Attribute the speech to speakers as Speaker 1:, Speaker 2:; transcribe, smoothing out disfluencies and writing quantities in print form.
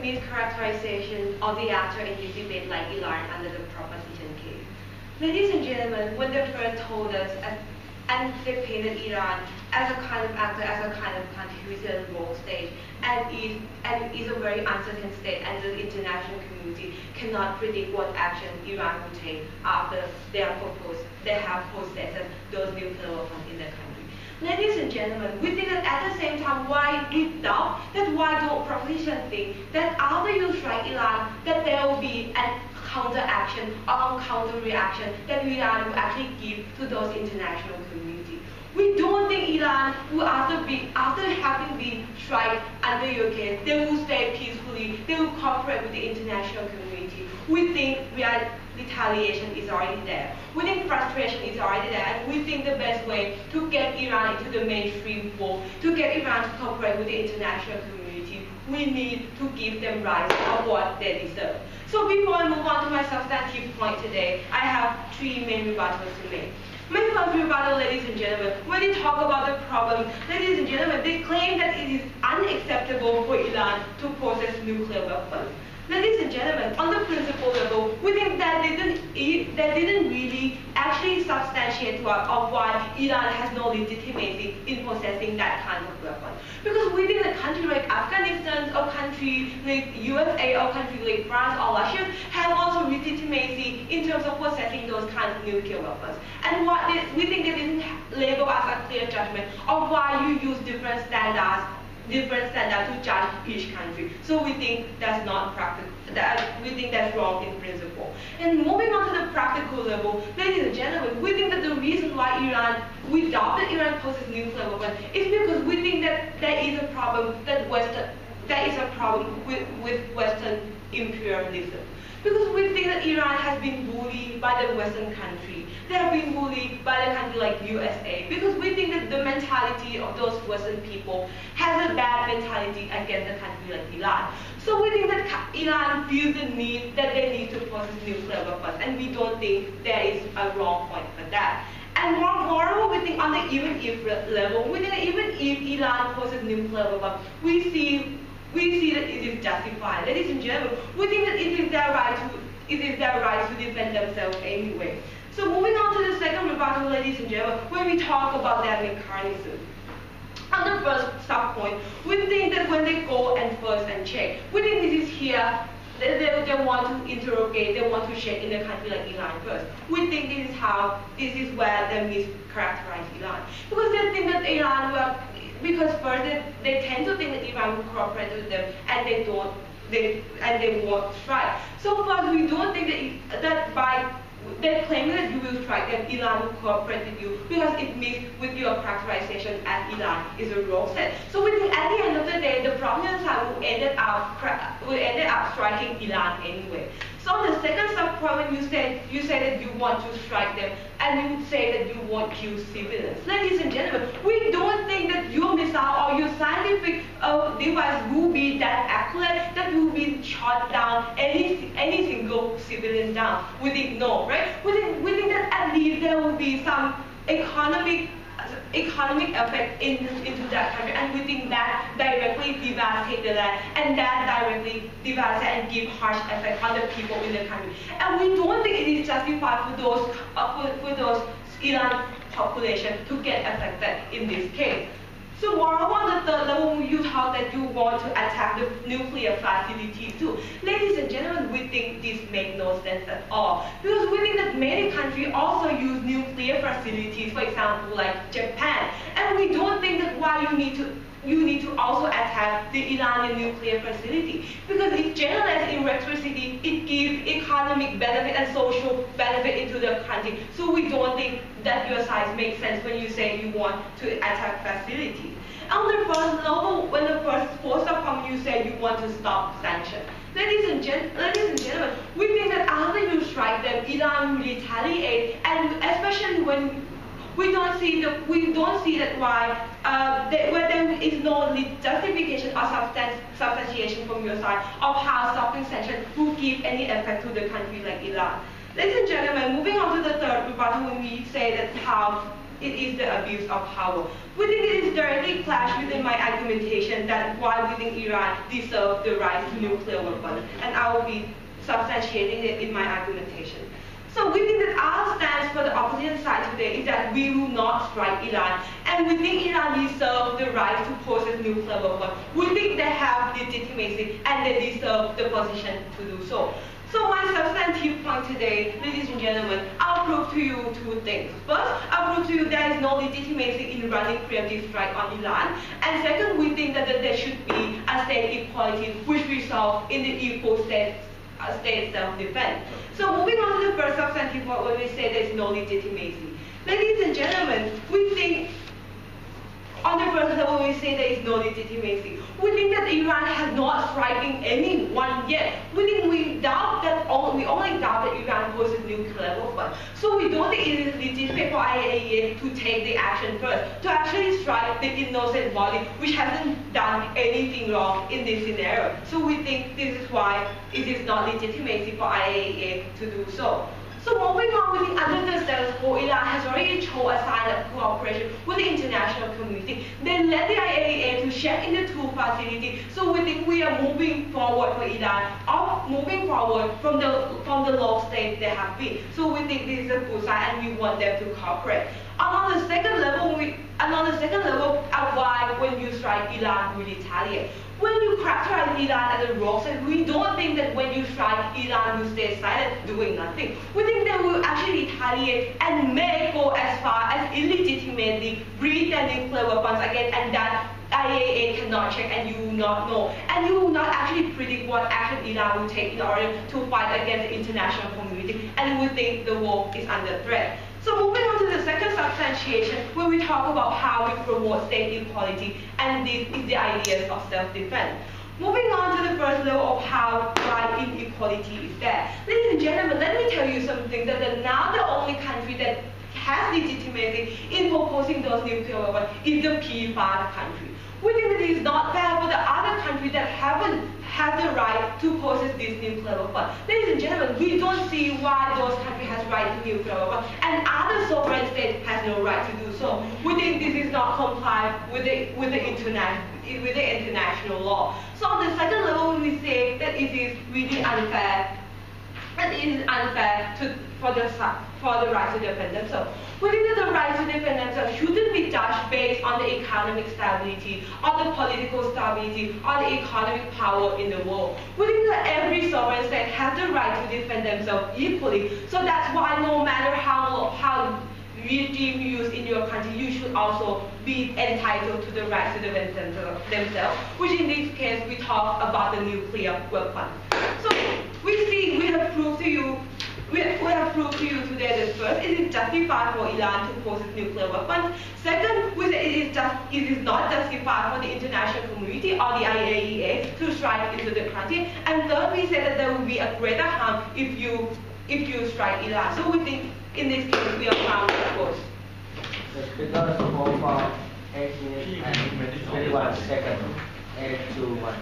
Speaker 1: mischaracterization of the actor in this debate like Iran under the proposition case. Ladies and gentlemen, when they first told us and they painted Iran as a kind of actor, as a kind of country who is a rogue state and is a very uncertain state, and the international community cannot predict what action Iran will take after they have possessed those nuclear weapons in their country. Ladies and gentlemen, we think that at the same time, why don't proposition think that after you strike Iran, that there will be a counter-action or counter-reaction that Iran will actually give to those international community. We don't think Iran will, after having been struck under your case, they will stay peacefully, they will cooperate with the international community. We think retaliation is already there. We think frustration is already there, and we think the best way to get Iran into the mainstream fold, to get Iran to cooperate with the international community, we need to give them rights of what they deserve. So before I move on to my substantive point today, I have three main rebuttals to make. My first rebuttal, ladies and gentlemen, when they talk about the problem, ladies and gentlemen, they claim that it is unacceptable for Iran to possess nuclear weapons. Ladies and gentlemen, on the principle level, we think that they didn't really actually substantiate of why Iran has no legitimacy in possessing that kind of weapon. Because we think a country like Afghanistan, or country like USA, or country like France or Russia have also legitimacy in terms of possessing those kinds of nuclear weapons. And we think they didn't label us a clear judgment of why you use different standards to judge each country. So we think that's not practical. We think that's wrong in principle. And moving on to the practical level, ladies and gentlemen, we think that the reason why we doubt that Iran possesses nuclear weapons is because we think that there is a problem with Western imperialism. Because we think that Iran has been bullied by the Western country. They have been bullied by a country like USA. Because we think that the mentality of those Western people has a bad mentality against a country like Iran. So we think that Iran feels the need that they need to possess nuclear weapons, and we don't think there is a wrong point for that. And moreover, we think on the even if level, we think that even if Iran possesses nuclear weapons, we see that it is justified. Ladies and gentlemen, we think that it is their right to defend themselves anyway. So moving on to the second rebuttal, ladies and gentlemen, when we talk about their mechanism. On the first sub-point, we think that when they go and first and check, we think this is here, they want to interrogate, they want to check in a country like Iran first. We think this is where they mischaracterize Iran. Because they think that Iran will, because first they tend to think that Iran will cooperate with them, and they won't strike. So first, we don't think that by they claim that you will strike them, Iran will cooperate with you, because it meets with your characterization as Iran is a rogue state. So we think at the end of the day, the prominent side will ended up striking Iran anyway. So on the second sub-point, when you say that you want to strike them, and you say that you won't kill civilians. Ladies and gentlemen, we don't think that your missile or your scientific device will be that accurate that will be shot down any single civilian down. We think no, right? We think that at least there will be some economic effect into that country, and we think that directly devastates the land, and that directly devastates and gives harsh effect on the people in the country. And we don't think it is justified for those Iran population to get affected in this case. So moreover, on the third level, you talk that you want to attack the nuclear facility too. Ladies and gentlemen, we think this makes no sense at all. Because we think that many countries also use nuclear facilities, for example, like Japan. And we don't think that why you need to also attack the Iranian nuclear facility. Because it generates electricity, it gives economic benefit and social benefit into the country. So we don't think that your side makes sense when you say you want to attack facilities. On the first level, when the fourth sub-point, you say you want to stop sanctions. Ladies and gentlemen, we think that after you strike them, Iran will retaliate, and especially when we don't see that why where there is no justification or substantiation from your side of how stopping sanctions will give any effect to the country like Iran. Ladies and gentlemen, moving on to the third rebuttal, when we say that how it is the abuse of power. We think it is directly clashed within my argumentation that why we think Iran deserves the right to nuclear weapons, and I will be substantiating it in my argumentation. So we think that our stance for the opposition side today is that we will not strike Iran, and we think Iran deserves the right to possess nuclear weapons. We think they have legitimacy and they deserve the position to do so. So my substantive point today, ladies and gentlemen, I'll prove to you two things. First, I'll prove to you there is no legitimacy in running preemptive strike on Iran. And second, we think that there should be a state equality which results in the equal state self-defense. So moving on to the first substantive point when we say there is no legitimacy. Ladies and gentlemen, we think on the first level we say there is no legitimacy. We think that Iran has not striking anyone yet. We doubt that we only doubt that Iran possesses nuclear weapons. So we don't think it is legitimate for IAEA to take the action first, to actually strike the innocent body which hasn't done anything wrong in this scenario. So we think this is why it is not legitimacy for IAEA to do so. So moving on, we think under the status quo, Iran has already shown a sign of cooperation with the international community. They led the IAEA to check in the two facilities. So we think we are moving forward for Iran, moving forward from the low state they have been. So we think this is a good sign, and we want them to cooperate. And on the second level, why when you strike Iran, we retaliate. When you characterize Iran as a rogue state, we don't think that when you strike Iran, will stay silent, doing nothing. We think they will actually retaliate and may go as far as illegitimately breed their nuclear weapons again, and that IAEA cannot check and you will not know. And you will not actually predict what action Iran will take in order to fight against the international community, and you will think the war is under threat. So moving on to the second substantiation, where we talk about how we promote state equality, and this is the ideas of self-defense. Moving on to the first level of how why inequality is there. Ladies and gentlemen, let me tell you something, that now the only country that has legitimacy in proposing those nuclear weapons is the P5 country. We think that it is not fair for the other countries that haven't had the right to possess this nuclear weapon. Ladies and gentlemen, we don't see why those countries has right to nuclear weapon and other sovereign states has no right to do so. We think this is not compliant with the international law. So on the second level, we say that it is really unfair. That it is unfair for the right to defend themselves. We think that the right to defend themselves shouldn't be judged based on the economic stability, or the political stability, or the economic power in the world. We think that every sovereign state has the right to defend themselves equally. So that's why no matter how regime you use in your country, you should also be entitled to the right to defend themselves, which in this case we talk about the nuclear weapon. So we have proved to you today that first, it is justified for Iran to possess nuclear weapons. Second, we say it is not justified for the international community or the IAEA to strike into the country. And third, we say that there will be a greater harm if you strike Iran. So we think in this case we are found to oppose.
Speaker 2: The speaker spoke for 8 minutes and 21 seconds. 8 to 1.